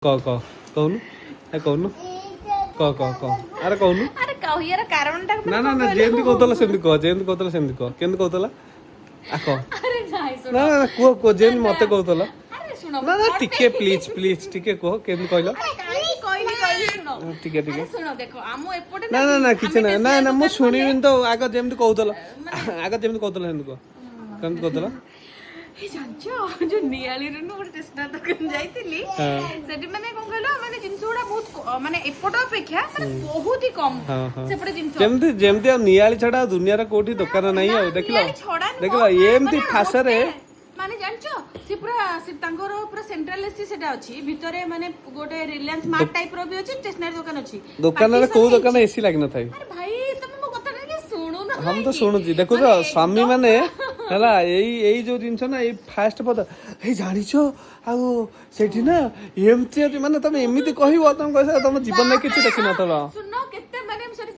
କହୁନୁ କହୁନୁ ଆରେ କହୁନୁ ଆରେ କହିବାର କାରଣଟା ନା ନା ନା ଯେମିତି କହୁଥିଲା ସେମିତି କହ ଯେମିତି କହୁଥିଲା ସେମିତି କହ କେମିତି କହୁଥିଲା କହ ଆରେ ନାଇଁ ଶୁଣ ନା ନା କୁହ କୁହ ଯେମିତି ମତେ କହୁଥିଲା ଆରେ ଶୁଣ ନା ନା ଟିକେ ପ୍ଲିଜ ପ୍ଲିଜ ଟିକେ କୁହ କେମିତି କହିଲ କାହିଁକି କହିଲି ଶୁଣ ଟିକେ ଟିକେ ଶୁଣ ଦେଖ ଆମ ଏପଟେ ନା ନା ନା କିଛି ନାହିଁ ନା ନା ମୁଁ ଶୁଣିବି ଶୁଣିବିନି ତ ଆଗ ଯେମିତି କହୁଥିଲା ଆଗ ଯେମିତି କହୁଥିଲା ସେମିତି କହ କେମିତି କହୁଥିଲା ଜାଣିଛ ଯୋଉ ନିଆଳିରୁ ଗୋଟେ ଷ୍ଟେସନାରୀ ଦୋକାନ ଯାଇଥିଲି ସେଠି ମାନେ କଣ କହିଲ ମାନେ ଜିନିଷ ଗୁଡା ବହୁତ ମାନେ ଏପଟ ଅପେକ୍ଷା ମାନେ ବହୁତ ହି କମ ସେପଟେ ଜିନିଷ ଯେମିତି ଯେମିତି ଆଉ ନିଆଳି ଛଡା ଆଉ ଦୁନିଆରେ କୋଉଠି ଦୋକାନ ନାହିଁ ଆଉ ଦେଖିଲ ନିଆଳି ଛଡା ଦେଖିଲ ନୁହଁ ଏମିତି ମାନେ ଭାଷାରେ ମାନେ ଜାଣିଛ ସେ ପୁରା ତାଙ୍କର ପୁରା ସେଣ୍ଟ୍ରାଲ ଏସି ସେଟା ଅଛି ଭିତରେ ମାନେ ଗୋଟେ ରିଲାଏନ୍ସ ମାର୍ଟ ଟାଇପ ର ବି ଅଛି ଷ୍ଟେସନାରୀ ଦୋକାନ ଅଛି ଦୋକାନରେ କୋଉ ଦୋକାନ ଏସି ଲାଗିନଥାଏ ଆରେ ଭାଇ ତମେ ମୋ କଥାଟା ଟିକେ ଶୁଣୁନ ହଁ ମୁଁ ତ ଶୁଣୁଛି ଦେଖୁଛ ସ୍ୱାମୀ ମାନେ ହେଲା ଏଇ ଯୋଉ ଜିନିଷ ନା ଏଇ ଫାଷ୍ଟ ପଦ ଏଇ ଜାଣିଛ ଆଉ ସେଇଠି ନା ଏମିତି ଅଛି ମାନେ ତମେ ଏମିତି କହିବ ତମେ କହିବ ତମ ଜୀବନରେ କିଛି ଦେଖିନଥିଲ